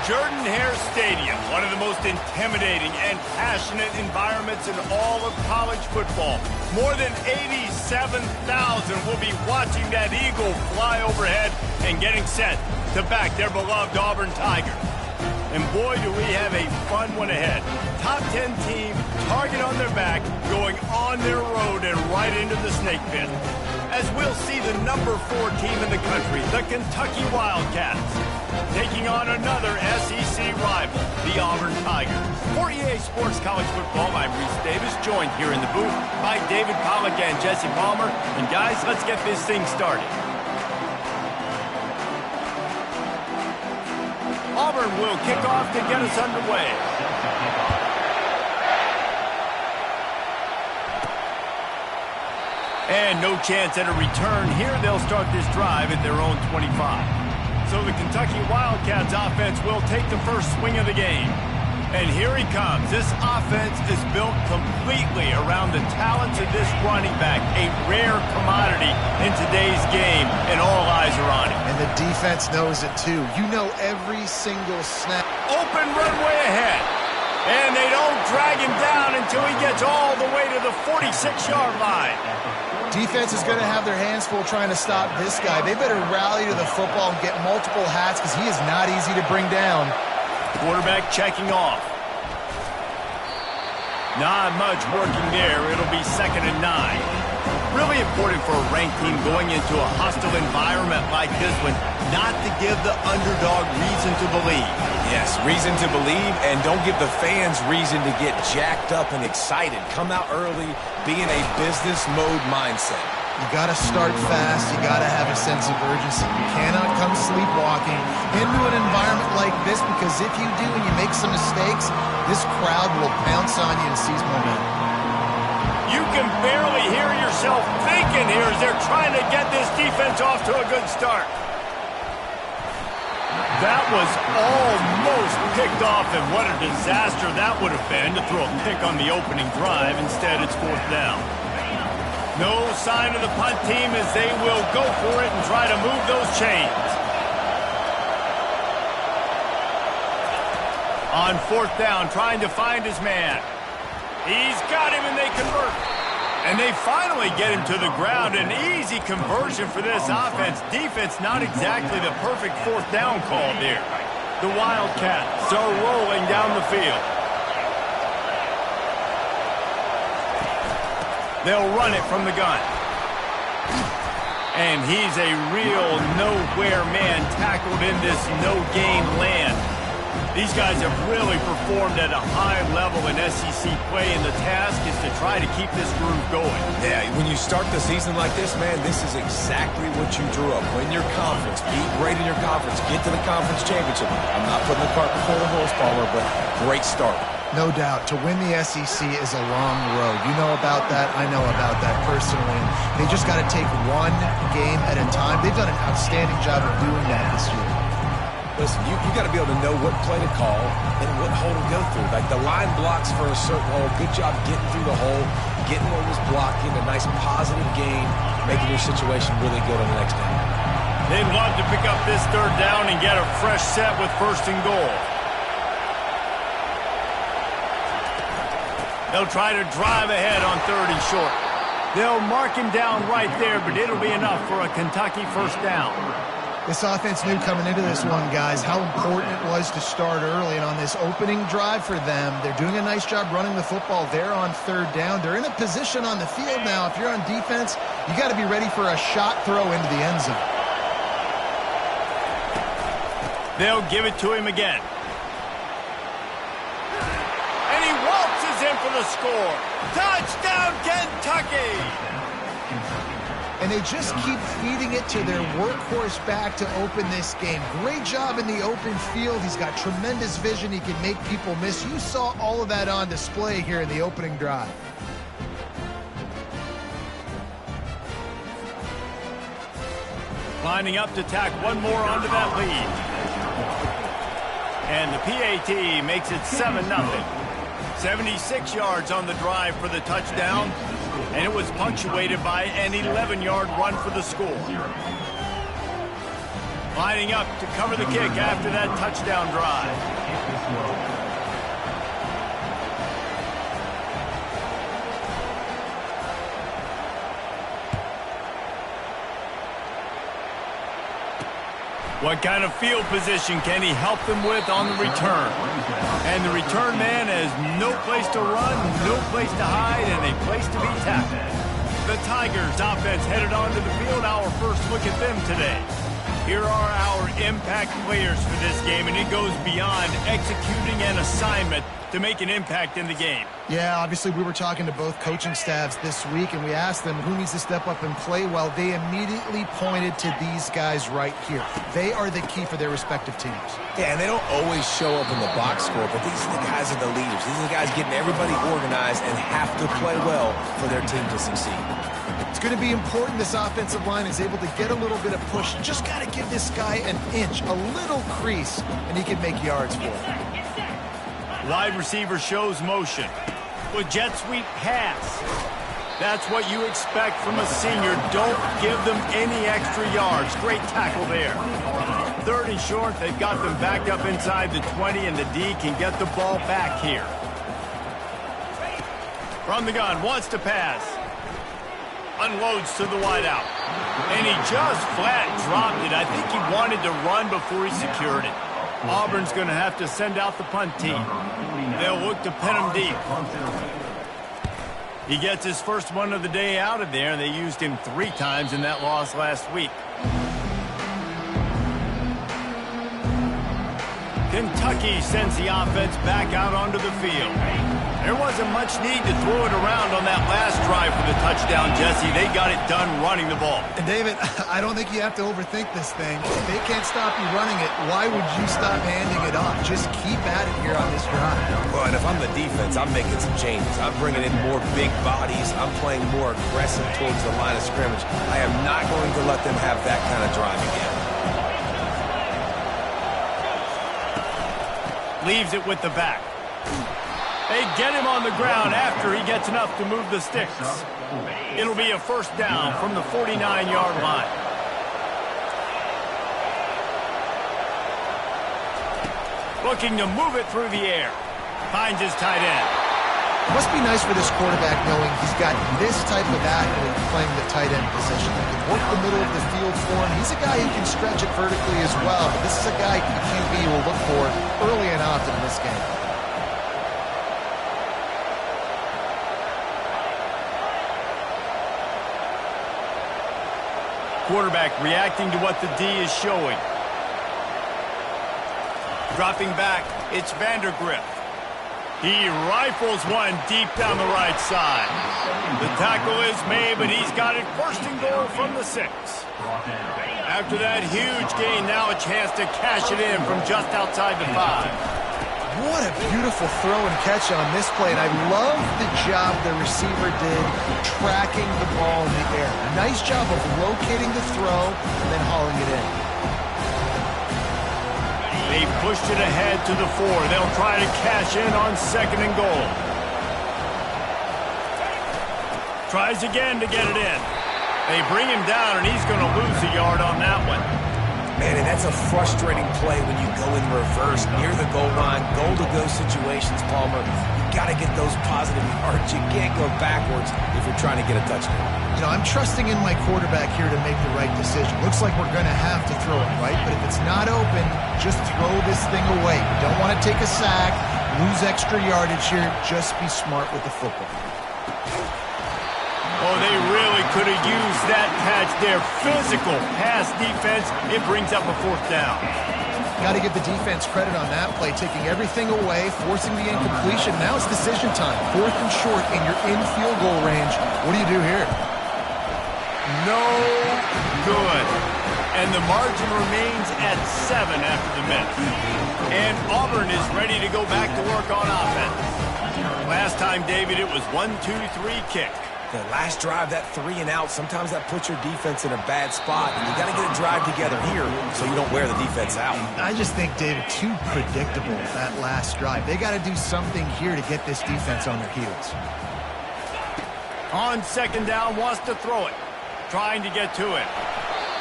Jordan-Hare Stadium, one of the most intimidating and passionate environments in all of college football. More than 87,000 will be watching that eagle fly overhead and getting set to back their beloved Auburn Tigers. And boy, do we have a fun one ahead. Top 10 team, target on their back, going on their road and right into the snake pit. As we'll see the number 4 team in the country, the Kentucky Wildcats, taking on another SEC rival, the Auburn Tigers. For EA Sports College Football, I'm Reese Davis, joined here in the booth by David Pollack and Jesse Palmer. And guys, let's get this thing started. Auburn will kick off to get us underway. And no chance at a return here. They'll start this drive at their own 25. So the Kentucky Wildcats offense will take the first swing of the game. And here he comes. This offense is built completely around the talents of this running back, a rare commodity in today's game, and all eyes are on him. And the defense knows it too. You know every single snap. Open runway ahead. And they don't drag him down until he gets all the way to the 46-yard line. Defense is going to have their hands full trying to stop this guy. They better rally to the football and get multiple hats because he is not easy to bring down. Quarterback checking off. Not much working there. It'll be 2nd and 9. Really important for a ranked team going into a hostile environment like this one, not to give the underdog reason to believe. Yes, reason to believe, and don't give the fans reason to get jacked up and excited. Come out early, be in a business mode mindset. You got to start fast. You got to have a sense of urgency. You cannot come sleepwalking into an environment like this, because if you do and you make some mistakes, this crowd will pounce on you and seize momentum. You can barely hear yourself thinking here as they're trying to get this defense off to a good start. That was almost picked off, and what a disaster that would have been to throw a pick on the opening drive. Instead, it's 4th down. No sign of the punt team as they will go for it and try to move those chains. On 4th down, trying to find his man. He's got him, and they convert. And they finally get him to the ground. An easy conversion for this offense. Defense, not exactly the perfect 4th down call there. The Wildcats are rolling down the field. They'll run it from the gun. And he's a real nowhere man tackled in this no-gain land. These guys have really performed at a high level in SEC play, and the task is to try to keep this groove going. Yeah, when you start the season like this, man, this is exactly what you drew up. Win your conference, be great in your conference, get to the conference championship. I'm not putting the cart before the horse, Palmer, but great start. No doubt. To win the SEC is a long road. You know about that. I know about that personally. They just got to take one game at a time. They've done an outstanding job of doing that this year. Listen, you got to be able to know what play to call and what hole to go through. Like the line blocks for a certain hole. Good job getting through the hole, getting what was blocking, a nice positive gain, making your situation really good on the next down. They'd love to pick up this 3rd down and get a fresh set with 1st and goal. They'll try to drive ahead on 3rd and short. They'll mark him down right there, but it'll be enough for a Kentucky 1st down. This offense knew coming into this one, guys, how important it was to start early. And on this opening drive for them, they're doing a nice job running the football. They're on 3rd down. They're in a position on the field now. If you're on defense, you got to be ready for a shot throw into the end zone. They'll give it to him again. And he waltzes in for the score. Touchdown, Kentucky! And they just keep feeding it to their workhorse back to open this game. Great job in the open field. He's got tremendous vision. He can make people miss. You saw all of that on display here in the opening drive. Lining up to tack one more onto that lead. And the PAT makes it 7-0. 76 yards on the drive for the touchdown. And it was punctuated by an 11-yard run for the score. Lining up to cover the kick after that touchdown drive. What kind of field position can he help them with on the return? And the return man has no place to run, no place to hide, and a place to be tackled. The Tigers offense headed onto the field. Our first look at them today. Here are our impact players for this game, and it goes beyond executing an assignment to make an impact in the game. Yeah, obviously we were talking to both coaching staffs this week, and we asked them who needs to step up and play well. They immediately pointed to these guys right here. They are the key for their respective teams. Yeah, and they don't always show up in the box score, but these are the guys are the leaders. These are the guys getting everybody organized and have to play well for their team to succeed. It's going to be important this offensive line is able to get a little bit of push. Just got to give this guy an inch, a little crease, and he can make yards for it. Wide receiver shows motion. With jet sweep pass. That's what you expect from a senior. Don't give them any extra yards. Great tackle there. 3rd and short. They've got them backed up inside the 20, and the D can get the ball back here. From the gun, wants to pass. Unloads to the wideout. And he just flat dropped it. I think he wanted to run before he secured it. Auburn's going to have to send out the punt team. They'll look to pin him deep. He gets his first one of the day out of there, and they used him 3 times in that loss last week. Kentucky sends the offense back out onto the field. There wasn't much need to throw it around on that last drive for the touchdown, Jesse. They got it done running the ball. And David, I don't think you have to overthink this thing. If they can't stop you running it, why would you stop handing it off? Just keep at it here on this drive. Well, and if I'm the defense, I'm making some changes. I'm bringing in more big bodies. I'm playing more aggressive towards the line of scrimmage. I am not going to let them have that kind of drive again. Leaves it with the back. They get him on the ground after he gets enough to move the sticks. It'll be a first down from the 49-yard line. Looking to move it through the air. Finds his tight end. It must be nice for this quarterback knowing he's got this type of athlete playing the tight end position. He can work the middle of the field for him. He's a guy who can stretch it vertically as well. But this is a guy the QB will look for early and often in this game. Quarterback reacting to what the D is showing. Dropping back, it's Vandergrift. He rifles one deep down the right side. The tackle is made, but he's got it 1st and goal from the 6. After that huge gain, now a chance to cash it in from just outside the 5. What a beautiful throw and catch on this play, and I love the job the receiver did tracking the ball in the air. Nice job of locating the throw and then hauling it in. They pushed it ahead to the 4. They'll try to cash in on 2nd and goal. Tries again to get it in. They bring him down, and he's going to lose a yard on that one. Man, and that's a frustrating play when you go in reverse near the goal line, goal-to-go situations, Palmer. You got to get those positive yards. You can't go backwards if you're trying to get a touchdown. You know, I'm trusting in my quarterback here to make the right decision. Looks like we're going to have to throw it, right? But if it's not open, just throw this thing away. You don't want to take a sack, lose extra yardage here. Just be smart with the football. Oh, they really could have used that patch there. Physical pass defense. It brings up a 4th down. Got to give the defense credit on that play, taking everything away, forcing the incompletion. Now it's decision time. 4th and short, and you're in field goal range. What do you do here? No good. And the margin remains at 7 after the miss. And Auburn is ready to go back to work on offense. Last time, David, it was 1-2-3 kick. The last drive, that 3 and out, sometimes that puts your defense in a bad spot, and you got to get a drive together here so you don't wear the defense out. I just think, David, too predictable that last drive. They got to do something here to get this defense on their heels. On 2nd down, wants to throw it. Trying to get to it.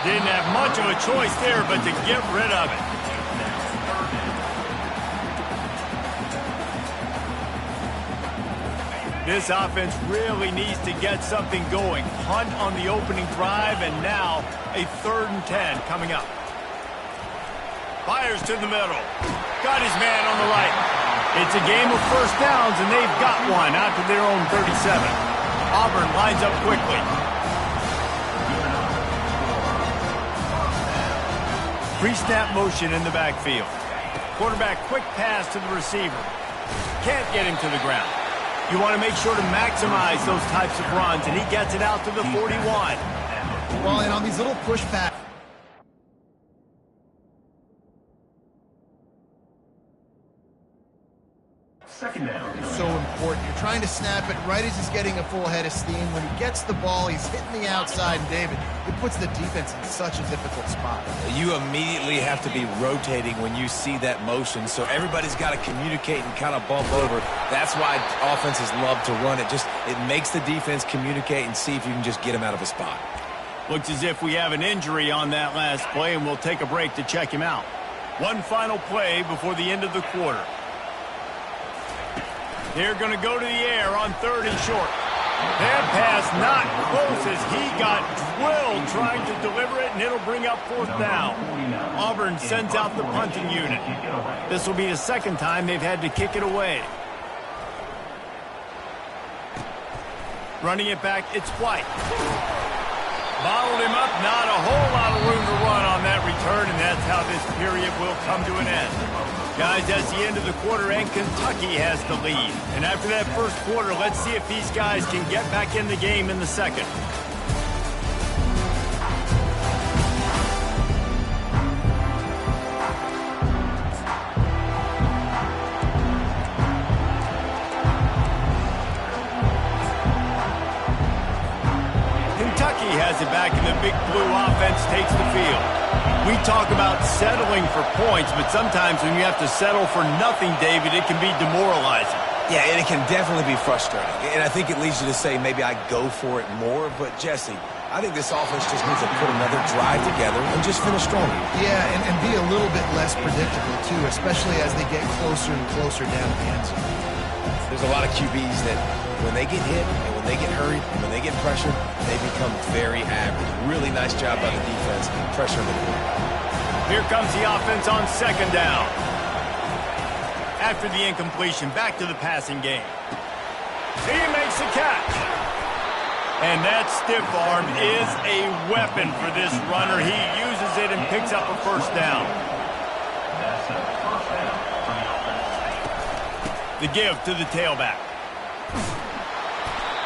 Didn't have much of a choice there, but to get rid of it. This offense really needs to get something going. Hunt on the opening drive, and now a 3rd and 10 coming up. Fires to the middle. Got his man on the right. It's a game of first downs, and they've got one out to their own 37. Auburn lines up quickly. Pre-snap motion in the backfield. Quarterback quick pass to the receiver. Can't get him to the ground. You want to make sure to maximize those types of runs, and he gets it out to the 41. Well, and on these little push passes, second down. So important. You're trying to snap it right as he's getting a full head of steam. When he gets the ball, he's hitting the outside, and David, it puts the defense in such a difficult spot. You immediately have to be rotating when you see that motion, so everybody's got to communicate and kind of bump over. That's why offenses love to run it. It makes the defense communicate and see if you can just get him out of a spot. Looks as if we have an injury on that last play, and we'll take a break to check him out. One final play before the end of the quarter. They're going to go to the air on 3rd and short. That pass not close as he got drilled trying to deliver it, and it'll bring up 4th down. Auburn sends out the punting unit. This will be the 2nd time they've had to kick it away. Running it back, it's White. Bottled him up, not a whole lot of room to run on that return, and that's how this period will come to an end. Guys, that's the end of the quarter, and Kentucky has the lead. And after that first quarter, let's see if these guys can get back in the game in the second. Kentucky has it back, and the Big Blue offense takes the field. We talk about settling for points, but sometimes when you have to settle for nothing, David, it can be demoralizing. Yeah, and it can definitely be frustrating. And I think it leads you to say maybe I go for it more. But, Jesse, I think this offense just needs to put another drive together and just finish stronger. Yeah, and be a little bit less predictable, too, especially as they get closer and closer down the end zone. There's a lot of QBs that when they get hit and when they get hurried and when they get pressured, they become very average. Really nice job by the defense pressuring the quarterback. Here comes the offense on 2nd down. After the incompletion, back to the passing game. He makes the catch. And that stiff arm is a weapon for this runner. He uses it and picks up a 1st down. The give to the tailback.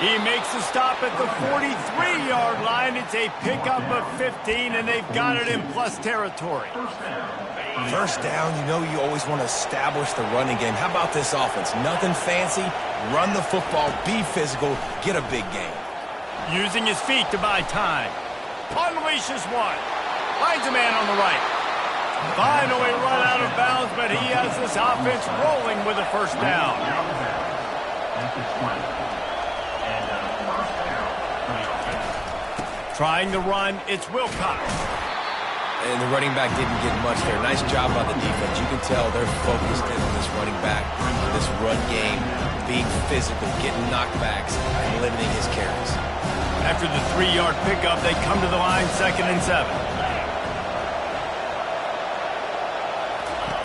He makes the stop at the 43-yard line. It's a pickup of 15, and they've got it in plus territory. First down, you know you always want to establish the running game. How about this offense? Nothing fancy. Run the football, be physical, get a big game. Using his feet to buy time. Unleashes one. Finds a man on the right. Finally run out of bounds, but he has this offense rolling with a 1st down. Trying the run, it's Wilcox. And the running back didn't get much there. Nice job by the defense. You can tell they're focused in on this running back, on this run game, being physical, getting knockbacks, and limiting his carries. After the 3-yard pickup, they come to the line 2nd and 7.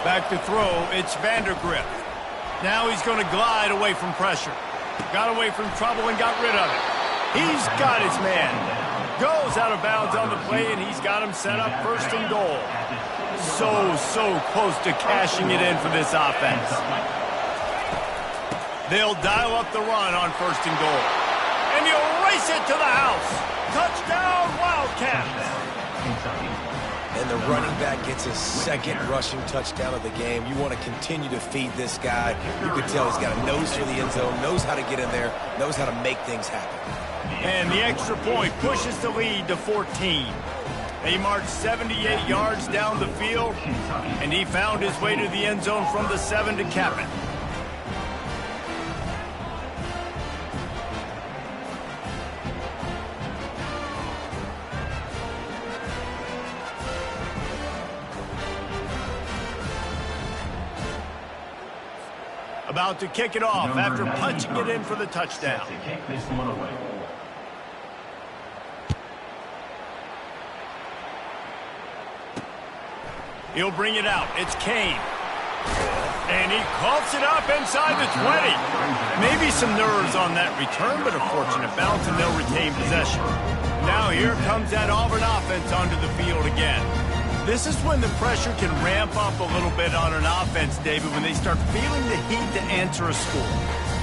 Back to throw, it's Vandergrift. Now he's going to glide away from pressure. Got away from trouble and got rid of it. He's got his man. Goes out of bounds on the play, and he's got him set up 1st and goal. So close to cashing it in for this offense. They'll dial up the run on 1st and goal. And he'll race it to the house. Touchdown, Wildcats. And the running back gets his 2nd rushing touchdown of the game. You want to continue to feed this guy. You can tell he's got a nose for the end zone, knows how to get in there, knows how to make things happen. And the extra point pushes the lead to 14. They marched 78 yards down the field, and he found his way to the end zone from the 7 to cap it. About to kick it off after punching it in for the touchdown. He'll bring it out. It's Kane. And he coughs it up inside the 20. Maybe some nerves on that return, but a fortunate bounce, and they'll retain possession. Now here comes that Auburn offense onto the field again. This is when the pressure can ramp up a little bit on an offense, David, when they start feeling the heat to answer a score.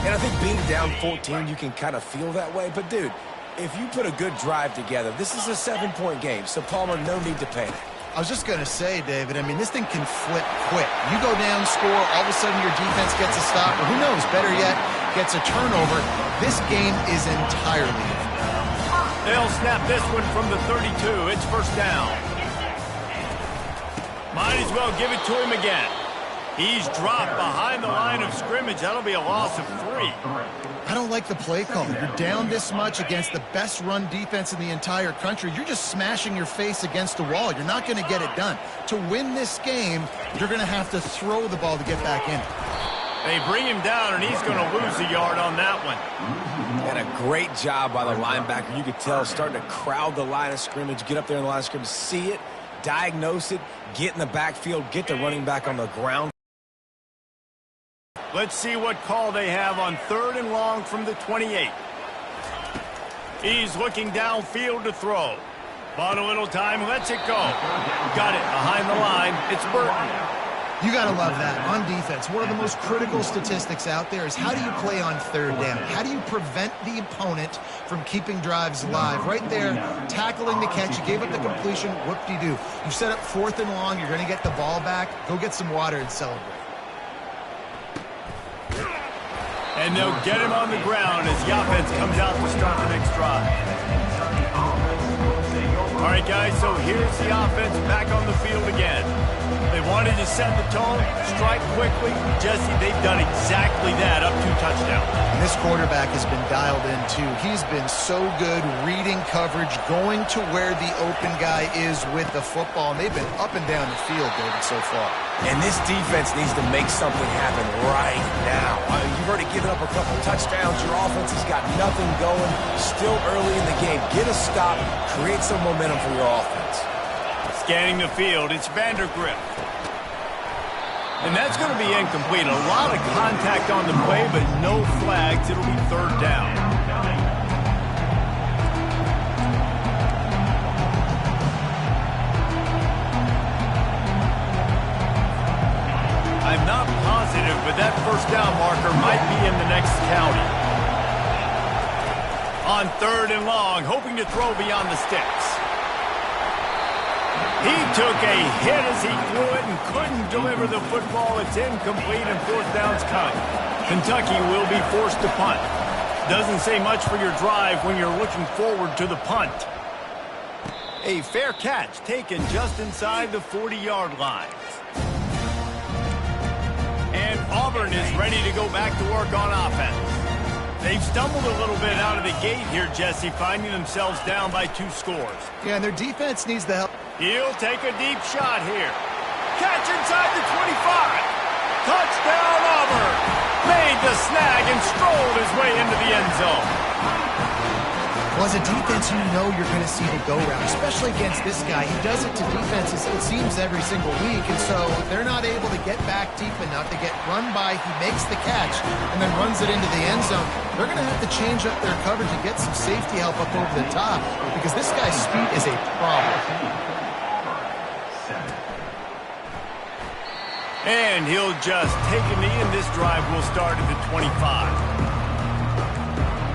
And I think being down 14, you can kind of feel that way. But, dude, if you put a good drive together, this is a 7-point game. So, Palmer, no need to panic. I was just going to say, David, I mean, this thing can flip quick. You go down, score, all of a sudden your defense gets a stop, or who knows, better yet, gets a turnover. This game is entirely different. They'll snap this one from the 32. It's first down. Might as well give it to him again. He's dropped behind the line of scrimmage. That'll be a loss of 3. I don't like the play call. You're down this much against the best run defense in the entire country. You're just smashing your face against the wall. You're not going to get it done. To win this game, you're going to have to throw the ball to get back in. They bring him down, and he's going to lose a yard on that one. And a great job by the linebacker. You could tell, starting to crowd the line of scrimmage, get up there in the line of scrimmage, see it, diagnose it, get in the backfield, get the running back on the ground. Let's see what call they have on 3rd and long from the 28. He's looking downfield to throw. Bought a little time, lets it go. Got it behind the line. It's Burton. You got to love that. On defense, one of the most critical statistics out there is how do you play on 3rd down? How do you prevent the opponent from keeping drives alive? Right there, tackling the catch. You gave up the completion. Whoop-de-doo. You set up 4th and long. You're going to get the ball back. Go get some water and celebrate. And they'll get him on the ground as the offense comes out to start the next drive. All right, guys, so here's the offense back on the field again. They wanted to set the tone, strike quickly. Jesse, they've done exactly that, up 2 touchdowns. And this quarterback has been dialed in, too. He's been so good reading coverage, going to where the open guy is with the football. And they've been up and down the field, David, so far. And this defense needs to make something happen right now. You've already given up a couple touchdowns. Your offense has got nothing going. Still early in the game. Get a stop. Create some momentum for your offense. Scanning the field, it's Vandergrift. And that's going to be incomplete. A lot of contact on the play, but no flags. It'll be 3rd down. I'm not positive, but that first down marker might be in the next county. On 3rd and long, hoping to throw beyond the sticks. He took a hit as he threw it and couldn't deliver the football. It's incomplete and 4th down's coming. Kentucky will be forced to punt. Doesn't say much for your drive when you're looking forward to the punt. A fair catch taken just inside the 40-yard line. And Auburn is ready to go back to work on offense. They've stumbled a little bit out of the gate here, Jesse, finding themselves down by 2 scores. Yeah, and their defense needs the help. He'll take a deep shot here. Catch inside the 25. Touchdown, Auburn. Made the snag and strolled his way into the end zone. Well, as a defense, you know you're going to see the go-round, especially against this guy. He does it to defenses, it seems, every single week, and so they're not able to get back deep enough to get run by. He makes the catch and then runs it into the end zone. They're going to have to change up their coverage and get some safety help up over the top because this guy's speed is a problem. And he'll just take a knee, and this drive will start at the 25.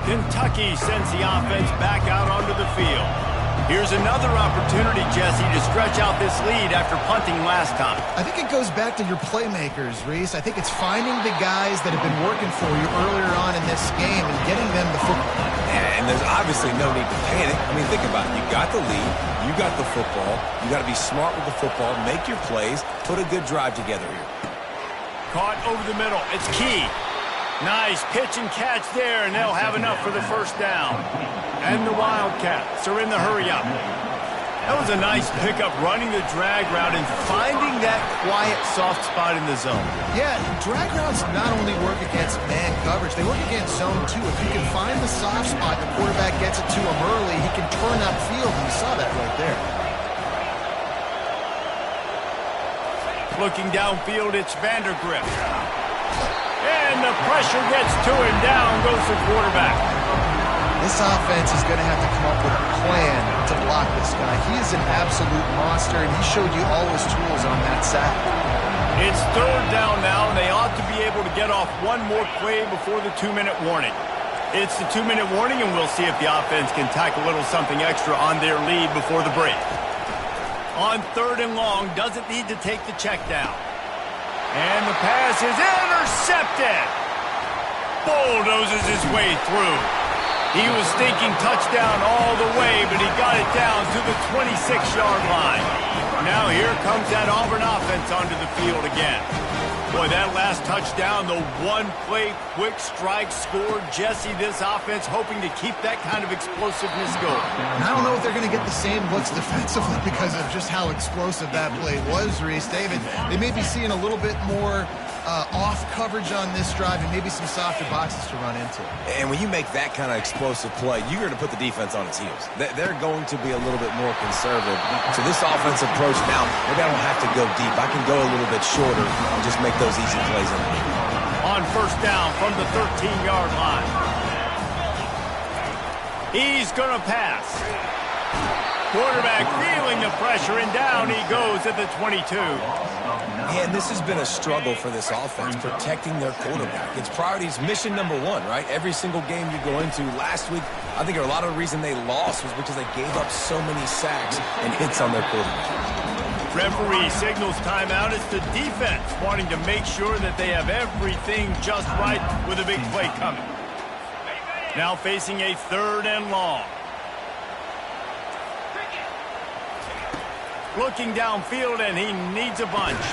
Kentucky sends the offense back out onto the field. Here's another opportunity, Jesse, to stretch out this lead after punting last time. I think it goes back to your playmakers, Reese. I think it's finding the guys that have been working for you earlier on in this game and getting them the football. And there's obviously no need to panic. I mean, think about it. You got the lead. You got the football. You got to be smart with the football. Make your plays. Put a good drive together here. Caught over the middle. It's Key. Nice pitch and catch there, and they'll have enough for the first down. And the Wildcats are in the hurry-up. That was a nice pickup, running the drag route and finding that quiet, soft spot in the zone. Yeah, drag routes not only work against man coverage, they work against zone too. If you can find the soft spot, the quarterback gets it to him early, he can turn upfield, and you saw that right there. Looking downfield, it's Vandergrift. And the pressure gets to him. Down goes the quarterback. This offense is going to have to come up with a plan to block this guy. He is an absolute monster, and he showed you all his tools on that sack. It's third down now, and they ought to be able to get off one more play before the 2-minute warning. It's the 2-minute warning, and we'll see if the offense can tack a little something extra on their lead before the break. On third and long, doesn't need to take the check down. And the pass is intercepted. Bulldozes his way through. He was thinking touchdown all the way, but he got it down to the 26-yard line. Now here comes that Auburn offense onto the field again. Boy, that last touchdown, the one-play quick strike scored. Jesse, this offense hoping to keep that kind of explosiveness going. And I don't know if they're going to get the same looks defensively because of just how explosive that play was, Reese. David, they may be seeing a little bit more off coverage on this drive and maybe some softer boxes to run into. And when you make that kind of explosive play, you're going to put the defense on its heels. They're going to be a little bit more conservative. So this offensive approach now, maybe I don't have to go deep. I can go a little bit shorter and just make those easy plays underneath. On first down from the 13-yard line. He's going to pass. Quarterback feeling the pressure, and down he goes at the 22. And this has been a struggle for this offense, protecting their quarterback. It's priorities, mission number one, right? Every single game you go into. Last week, I think a lot of the reason they lost was because they gave up so many sacks and hits on their quarterback. Referee signals timeout. It's the defense wanting to make sure that they have everything just right with a big play coming. Now facing a third and long. Looking downfield, and he needs a bunch.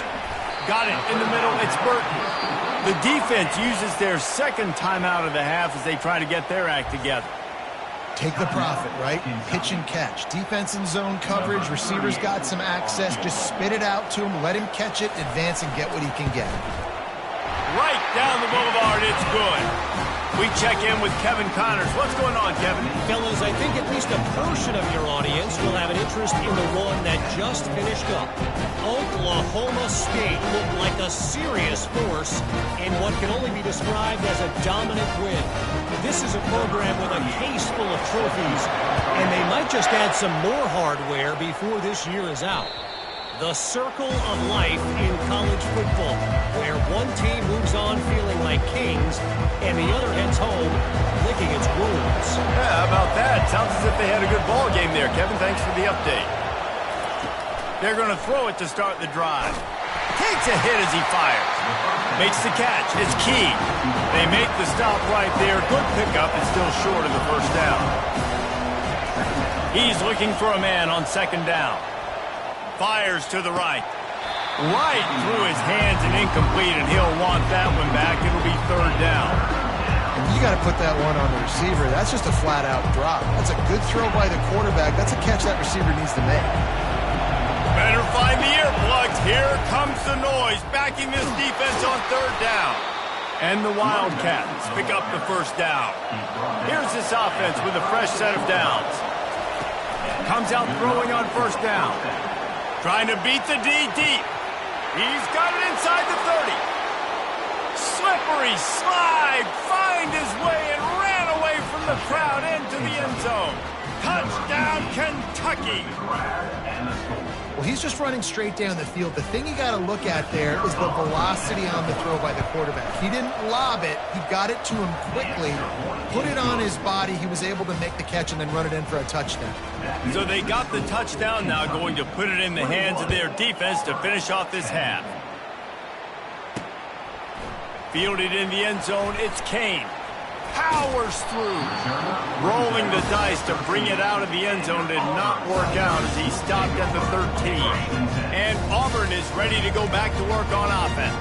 Got it in the middle. It's Burton. The defense uses their second timeout of the half as they try to get their act together. Take the profit, right? Pitch and catch. Defense in zone coverage. Receivers got some access. Just spit it out to him. Let him catch it, advance, and get what he can get. Right down the boulevard. It's good. We check in with Kevin Connors. What's going on, Kevin? Fellas, I think at least a portion of your audience will have an interest in the one that just finished up. Oklahoma State looked like a serious force in what can only be described as a dominant win. This is a program with a case full of trophies, and they might just add some more hardware before this year is out. The circle of life in college football, where one team moves on feeling like kings and the other heads home licking its wounds. Yeah, how about that? Sounds as if they had a good ball game there, Kevin. Thanks for the update. They're going to throw it to start the drive. Takes a hit as he fires. Makes the catch. It's key. They make the stop right there. Good pickup. It's still short of the first down. He's looking for a man on second down. Fires to the right. Right through his hands and incomplete, and he'll want that one back. It'll be third down. And you got to put that one on the receiver. That's just a flat-out drop. That's a good throw by the quarterback. That's a catch that receiver needs to make. Better find the earplugs. Here comes the noise, backing this defense on third down. And the Wildcats pick up the first down. Here's this offense with a fresh set of downs. Comes out throwing on first down. Trying to beat the D deep. He's got it inside the 30. Slippery slide. Find his way and ran away from the crowd into the end zone. Touchdown, Kentucky. Well, he's just running straight down the field. The thing you got to look at there is the velocity on the throw by the quarterback. He didn't lob it. He got it to him quickly, put it on his body. He was able to make the catch and then run it in for a touchdown. So they got the touchdown, now going to put it in the hands of their defense to finish off this half. Fielded in the end zone, it's Kane. Powers through. Rolling the dice to bring it out of the end zone did not work out as he stopped at the 13. And Auburn is ready to go back to work on offense.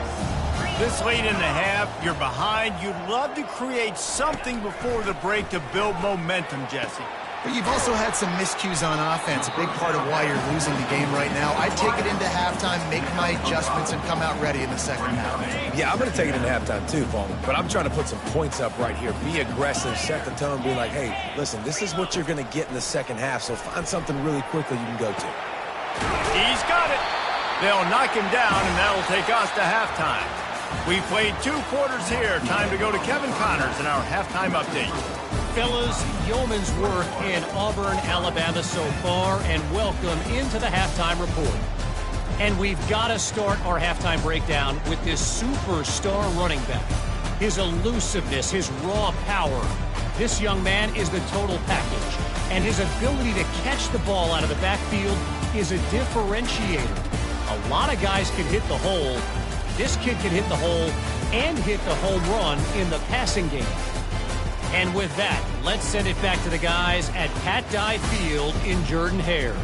This late in the half, you're behind. You'd love to create something before the break to build momentum, Jesse. But you've also had some miscues on offense, a big part of why you're losing the game right now. I'd take it into halftime, make my adjustments, and come out ready in the second half. Yeah, I'm going to take it into halftime too, Bowman. But I'm trying to put some points up right here. Be aggressive, set the tone, be like, hey, listen, this is what you're going to get in the second half, so find something really quickly you can go to. He's got it. They'll knock him down, and that'll take us to halftime. We played 2 quarters here. Time to go to Kevin Connors in our halftime update. Fellas, yeoman's work in Auburn, Alabama so far, and welcome into the halftime report. And we've got to start our halftime breakdown with this superstar running back. His elusiveness, his raw power. This young man is the total package. And his ability to catch the ball out of the backfield is a differentiator. A lot of guys can hit the hole. This kid can hit the hole and hit the home run in the passing game. And with that, let's send it back to the guys at Pat Dye Field in Jordan-Hare.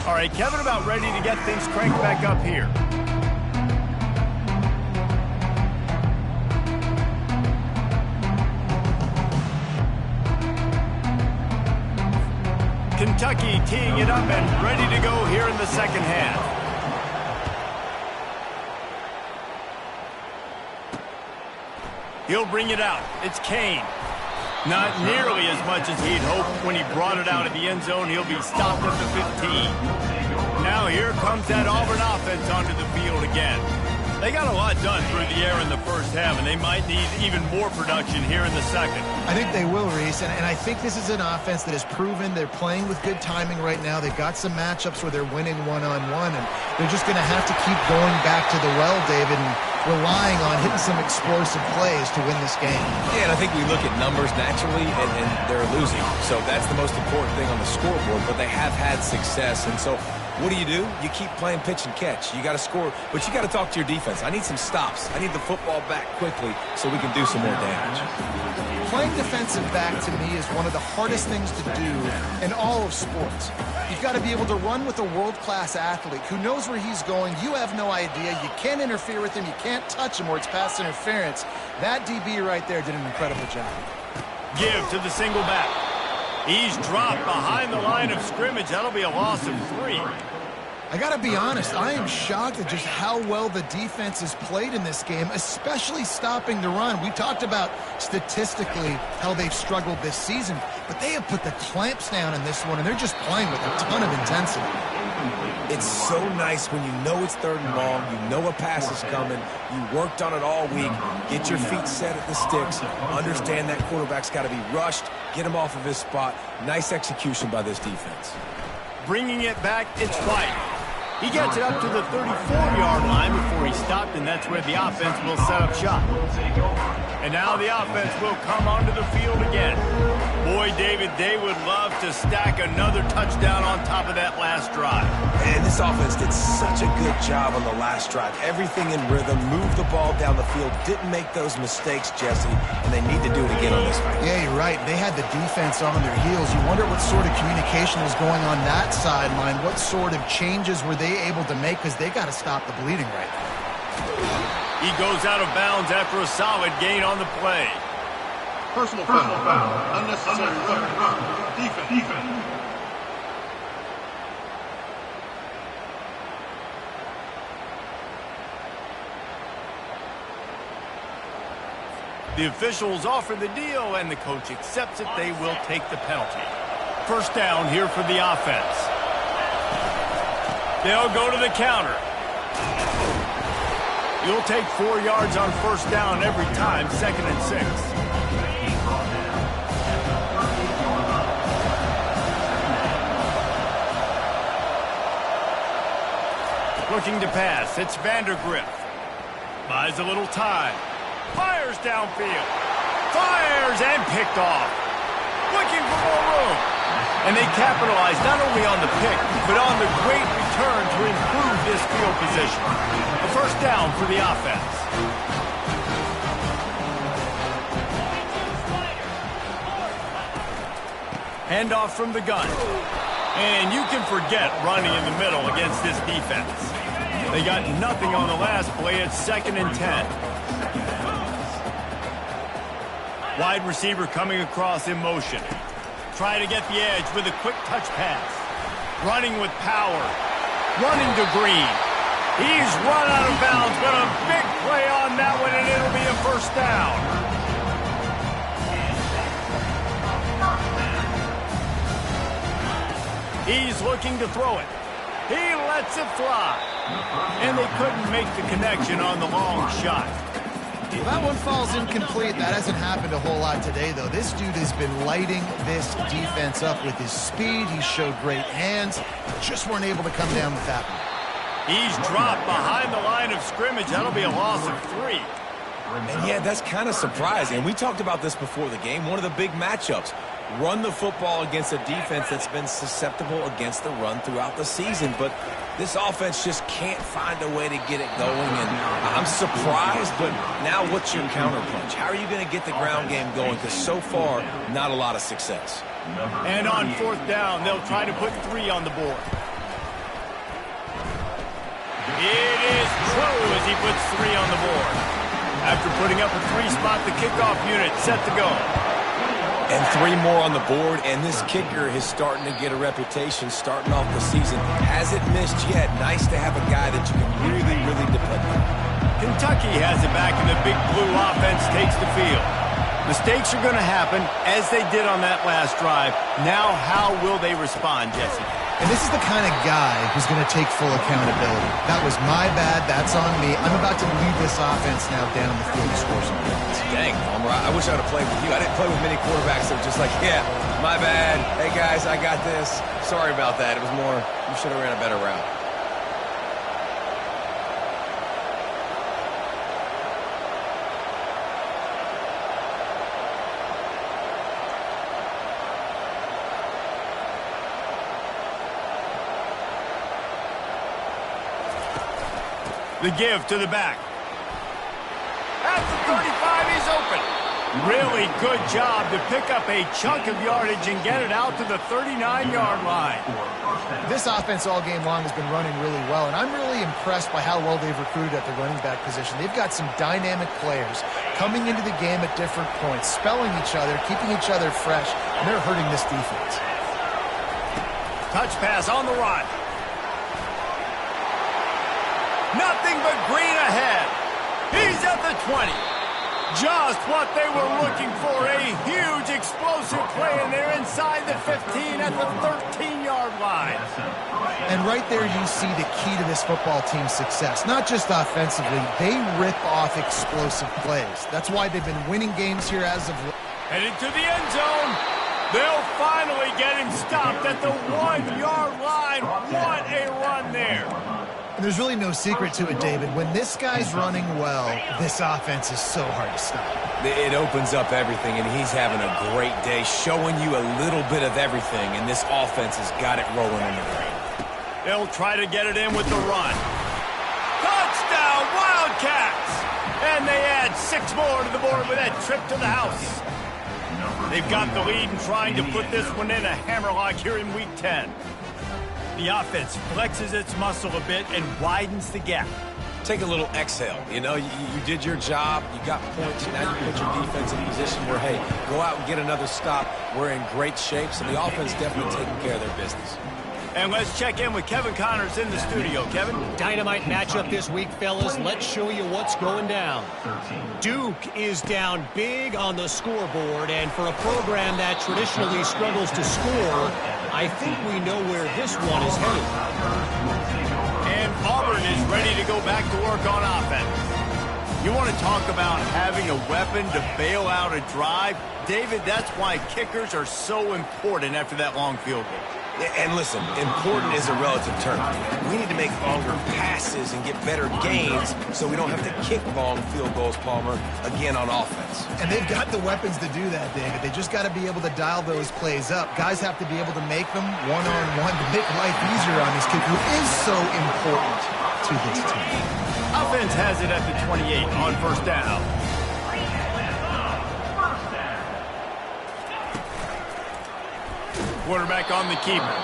All right, Kevin, about ready to get things cranked back up here. Kentucky teeing it up and ready to go here in the second half. He'll bring it out. It's Kane. Not nearly as much as he'd hoped when he brought it out of the end zone. He'll be stopped at the 15. Now here comes that Auburn offense onto the field again. They got a lot done through the air in the first half, and they might need even more production here in the second. I think they will, Reese, and I think this is an offense that has proven they're playing with good timing right now. They've got some matchups where they're winning one-on-one, and they're just going to have to keep going back to the well, David, and relying on hitting some explosive plays to win this game. Yeah, and I think we look at numbers naturally, and they're losing. So that's the most important thing on the scoreboard, but they have had success, and so what do? You keep playing pitch and catch. You got to score, but you got to talk to your defense. I need some stops. I need the football back quickly so we can do some more damage. Playing defensive back, to me, is one of the hardest things to do in all of sports. You've got to be able to run with a world-class athlete who knows where he's going. You have no idea. You can't interfere with him. You can't touch him, or it's pass interference. That DB right there did an incredible job. Give to the single back. He's dropped behind the line of scrimmage. That'll be a loss of 3. I got to be honest, I am shocked at just how well the defense has played in this game, especially stopping the run. We talked about statistically how they've struggled this season, but they have put the clamps down in this one, and they're just playing with a ton of intensity. It's so nice when you know it's 3rd and long, you know a pass is coming, you worked on it all week, get your feet set at the sticks, understand that quarterback's got to be rushed, get him off of his spot. Nice execution by this defense. Bringing it back, it's White. He gets it up to the 34-yard line before he stopped, and that's where the offense will set up shop. And now the offense will come onto the field again. Boy, David, they would love to stack another touchdown on top of that last drive. And this offense did such a good job on the last drive. Everything in rhythm, moved the ball down the field, didn't make those mistakes, Jesse, and they need to do it again on this one. Yeah, you're right. They had the defense on their heels. You wonder what sort of communication was going on that sideline. What sort of changes were they able to make, because they got to stop the bleeding right now. He goes out of bounds after a solid gain on the play. Personal foul. Unnecessary run. Defense. The officials offer the deal, and the coach accepts it. They will take the penalty. First down here for the offense. They'll go to the counter. You'll take 4 yards on first down every time, 2nd and 6. Looking to pass, it's Vandergriff. Buys a little time. Fires downfield. Fires and picked off. Looking for more room. And they capitalize not only on the pick, but on the great return to improve this field position. A first down for the offense. Handoff from the gun. And you can forget running in the middle against this defense. They got nothing on the last play. It's 2nd and 10. Wide receiver coming across in motion. Try to get the edge with a quick touch pass. Running with power. Running to Green. He's run out of bounds, but a big play on that one, and it'll be a first down. He's looking to throw it. He lets it fly. And they couldn't make the connection on the long shot. Well, that one falls incomplete. That hasn't happened a whole lot today, though. This dude has been lighting this defense up with his speed. He showed great hands. Just weren't able to come down with that one. He's dropped behind the line of scrimmage. That'll be a loss of 3. And yeah, that's kind of surprising. We talked about this before the game. One of the big matchups. Run the football against a defense that's been susceptible against the run throughout the season. But this offense just can't find a way to get it going. And I'm surprised, but now what's your counterpunch? How are you going to get the ground game going? Because so far, not a lot of success. And on 4th down, they'll try to put 3 on the board. It is true as he puts 3 on the board. After putting up a 3-spot, the kickoff unit set to go. And 3 more on the board, and this kicker is starting to get a reputation starting off the season. Hasn't missed yet. Nice to have a guy that you can really, really depend on. Kentucky has it back, and the Big Blue offense takes the field. Mistakes are going to happen, as they did on that last drive. Now, how will they respond, Jesse? And this is the kind of guy who's going to take full accountability. That was my bad. That's on me. I'm about to lead this offense now down the field to score some points. Dang, Palmer, I wish I would have played with you. I didn't play with many quarterbacks that were just like, yeah, my bad. Hey, guys, I got this. Sorry about that. It was more, you should have ran a better route. The give to the back. At the 35, he's open. Really good job to pick up a chunk of yardage and get it out to the 39-yard line. This offense all game long has been running really well, and I'm really impressed by how well they've recruited at the running back position. They've got some dynamic players coming into the game at different points, spelling each other, keeping each other fresh, and they're hurting this defense. Touch pass on the run. Nothing but Green ahead. He's at the 20. Just what they were looking for. A huge explosive play, and they're inside the 15 at the 13-yard line. And right there you see the key to this football team's success. Not just offensively, they rip off explosive plays. That's why they've been winning games here as of late. Headed to the end zone. They'll finally get him stopped at the 1-yard line. What a run there. And there's really no secret to it, David. When this guy's running well, this offense is so hard to stop. It opens up everything, and he's having a great day, showing you a little bit of everything, and this offense has got it rolling in the ground. They'll try to get it in with the run. Touchdown, Wildcats! And they add 6 more to the board with that trip to the house. They've got the lead and trying to put this one in a hammerlock here in Week 10. The offense flexes its muscle a bit and widens the gap. Take a little exhale. You know, you did your job. You got points. Now you put your defense in a position where, hey, go out and get another stop. We're in great shape, so the offense definitely taking care of their business. And let's check in with Kevin Connors in the studio. Kevin? Dynamite matchup this week, fellas. Let's show you what's going down. Duke is down big on the scoreboard, and for a program that traditionally struggles to score, I think we know where this one is headed. And Auburn is ready to go back to work on offense. You want to talk about having a weapon to bail out a drive? David, that's why kickers are so important after that long field goal. And listen, important is a relative term. We need to make longer passes and get better gains so we don't have to kick long field goals, Palmer, again on offense. And they've got the weapons to do that, David. They just got to be able to dial those plays up. Guys have to be able to make them one-on-one to make life easier on this kid who is so important to this team. Offense has it at the 28 on first down. Quarterback on the keeper.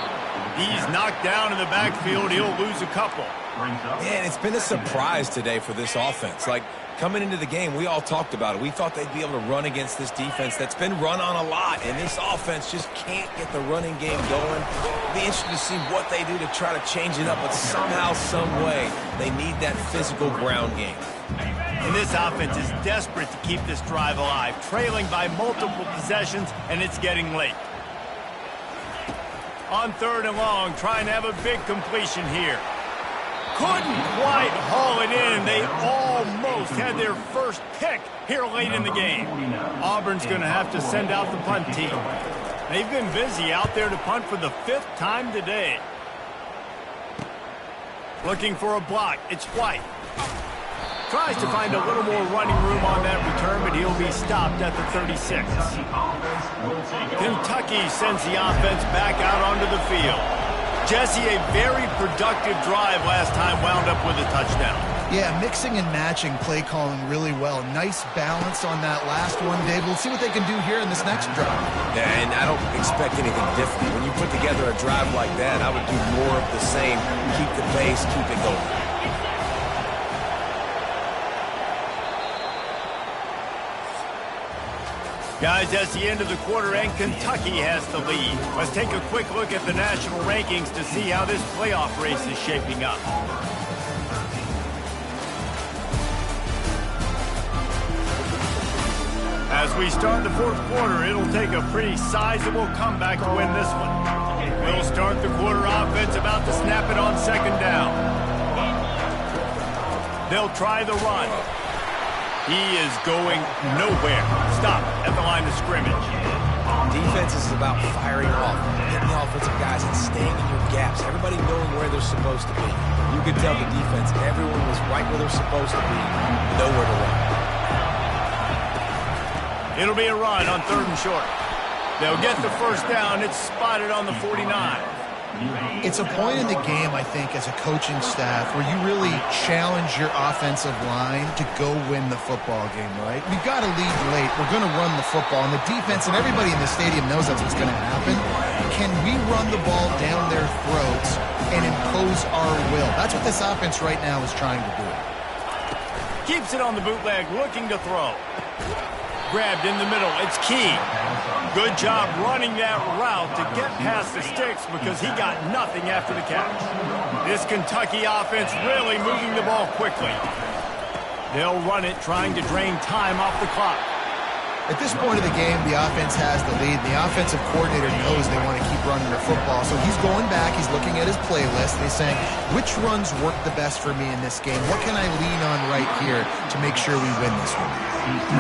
He's knocked down in the backfield. He'll lose a couple. Man, it's been a surprise today for this offense. Like, coming into the game, we all talked about it. We thought they'd be able to run against this defense that's been run on a lot, and this offense just can't get the running game going. It'll be interesting to see what they do to try to change it up, but somehow, some way, they need that physical ground game. And this offense is desperate to keep this drive alive, trailing by multiple possessions, and it's getting late. On 3rd and long, trying to have a big completion here. Couldn't quite haul it in. They almost had their first pick here late in the game. Auburn's going to have to send out the punt team. They've been busy out there to punt for the 5th time today. Looking for a block. It's White. Tries to find a little more running room on that return, but he'll be stopped at the 36. Kentucky sends the offense back out onto the field. Jesse, a very productive drive last time, wound up with a touchdown. Yeah, mixing and matching play calling really well. Nice balance on that last one, Dave. We'll see what they can do here in this next drive. Yeah, and I don't expect anything different. When you put together a drive like that, I would do more of the same. Keep the pace, keep it going. Guys, that's the end of the quarter, and Kentucky has the lead. Let's take a quick look at the national rankings to see how this playoff race is shaping up. As we start the 4th quarter, it'll take a pretty sizable comeback to win this one. We'll start the quarter offense about to snap it on 2nd down. They'll try the run. He is going nowhere. Stop at the line of scrimmage. Defense is about firing off, getting the offensive guys and staying in your gaps. Everybody knowing where they're supposed to be. You could tell the defense, everyone was right where they're supposed to be, nowhere to run. It'll be a run on 3rd and short. They'll get the 1st down. It's spotted on the 49. It's a point in the game, I think, as a coaching staff where you really challenge your offensive line to go win the football game, right? We've got to lead late. We're going to run the football. And the defense and everybody in the stadium knows that's what's going to happen. Can we run the ball down their throats and impose our will? That's what this offense right now is trying to do. Keeps it on the bootleg, looking to throw. Grabbed in the middle. It's Key. Good job running that route to get past the sticks because he got nothing after the catch. This Kentucky offense really moving the ball quickly. They'll run it, trying to drain time off the clock. At this point of the game, the offense has the lead. The offensive coordinator knows they want to keep running the football. So he's going back. He's looking at his playlist. And he's saying, which runs work the best for me in this game? What can I lean on right here to make sure we win this one?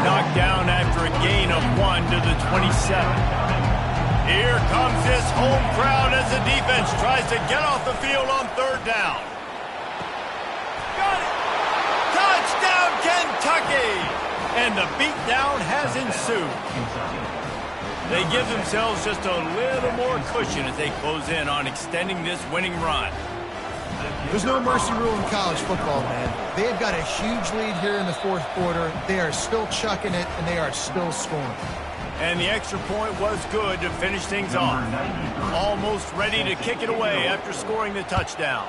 Knocked down after a gain of 1 to the 27. Here comes this home crowd as the defense tries to get off the field on 3rd down. Got it! Touchdown, Kentucky! And the beatdown has ensued. They give themselves just a little more cushion as they close in on extending this winning run. There's no mercy rule in college football, man. They've got a huge lead here in the 4th quarter. They are still chucking it, and they are still scoring. And the extra point was good to finish things off. Almost ready to kick it away after scoring the touchdown.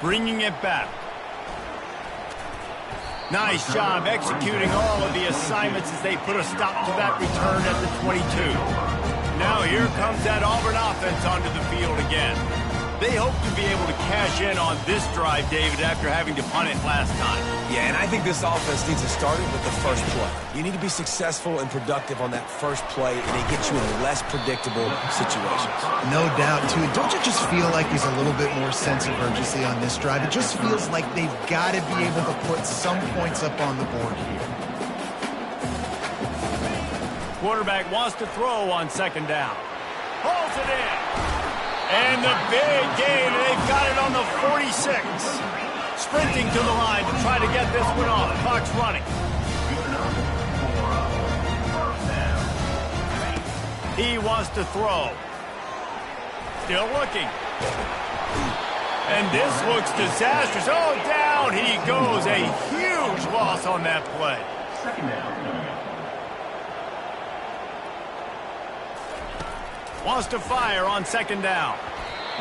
Bringing it back. Nice job executing all of the assignments as they put a stop to that return at the 22. Now here comes that Auburn offense onto the field again. They hope to be able to cash in on this drive, David, after having to punt it last time. Yeah, and I think this offense needs to start it with the first play. You need to be successful and productive on that first play, and it gets you in less predictable situations. No doubt, too. Don't you just feel like there's a little bit more sense of urgency on this drive? It just feels like they've got to be able to put some points up on the board here. Quarterback wants to throw on 2nd down. Pulls it in. And the big gain, they've got it on the 46. Sprinting to the line to try to get this one off. Clock's running. He wants to throw. Still looking. And this looks disastrous. Oh, down he goes. A huge loss on that play. 2nd down. Wants to fire on 2nd down.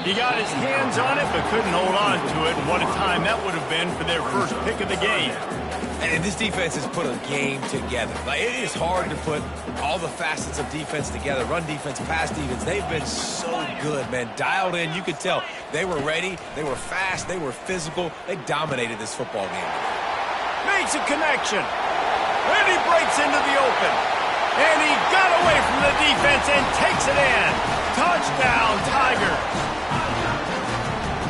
He got his hands on it, but couldn't hold on to it. And what a time that would have been for their first pick of the game. And this defense has put a game together. Like, it is hard to put all the facets of defense together. Run defense, pass defense. They've been so good, man. Dialed in. You could tell they were ready. They were fast. They were physical. They dominated this football game. Makes a connection. And he breaks into the open. And he got away from the defense and takes it in. Touchdown, Tigers.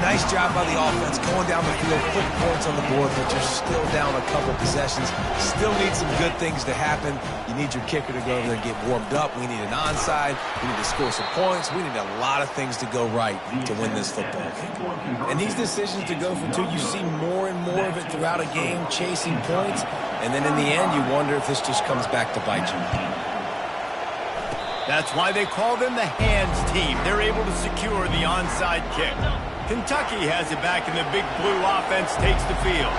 Nice job by the offense going down the field, putting points on the board, but you're still down a couple possessions. Still need some good things to happen. You need your kicker to go over there and get warmed up. We need an onside. We need to score some points. We need a lot of things to go right to win this football game. And these decisions to go for two, you see more and more of it throughout a game, chasing points. And then in the end, you wonder if this just comes back to bite you. That's why they call them the hands team. They're able to secure the onside kick. Kentucky has it back, and the Big Blue offense takes the field.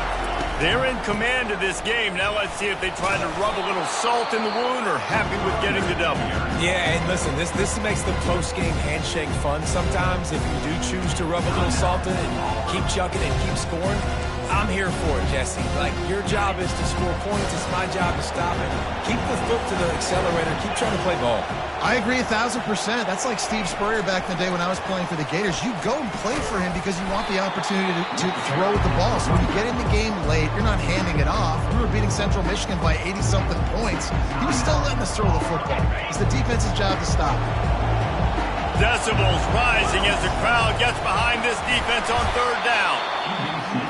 They're in command of this game. Now let's see if they try to rub a little salt in the wound or happy with getting the W. Yeah, and listen, this makes the post-game handshake fun sometimes. If you do choose to rub a little salt in it and keep chucking and keep scoring, I'm here for it, Jesse. Like, your job is to score points. It's my job to stop it. Keep the foot to the accelerator. Keep trying to play ball. I agree 1,000%. That's like Steve Spurrier back in the day when I was playing for the Gators. You go and play for him because you want the opportunity to throw the ball. So when you get in the game late, you're not handing it off. We were beating Central Michigan by 80-something points. He was still letting us throw the football. It's the defense's job to stop. Decibels rising as the crowd gets behind this defense on third down.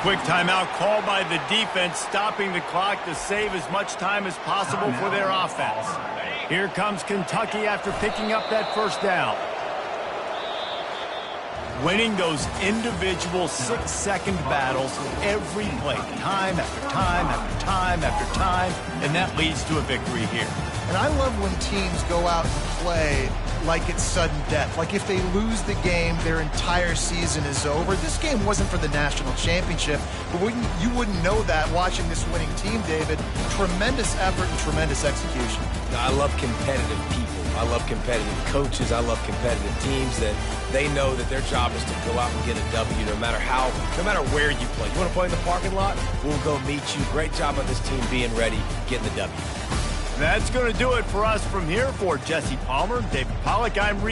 Quick timeout called by the defense, stopping the clock to save as much time as possible for their offense. Here comes Kentucky after picking up that first down. Winning those individual 6-second battles every play, time after time after time after time, and that leads to a victory here. And I love when teams go out and play like it's sudden death. Like if they lose the game, their entire season is over. This game wasn't for the national championship, but you wouldn't know that watching this winning team, David. Tremendous effort and tremendous execution. I love competitive people. I love competitive coaches. I love competitive teams that they know that their job is to go out and get a W no matter where you play. You want to play in the parking lot? We'll go meet you. Great job on this team being ready, getting the W. That's going to do it for us from here. For Jesse Palmer, David Pollack, I'm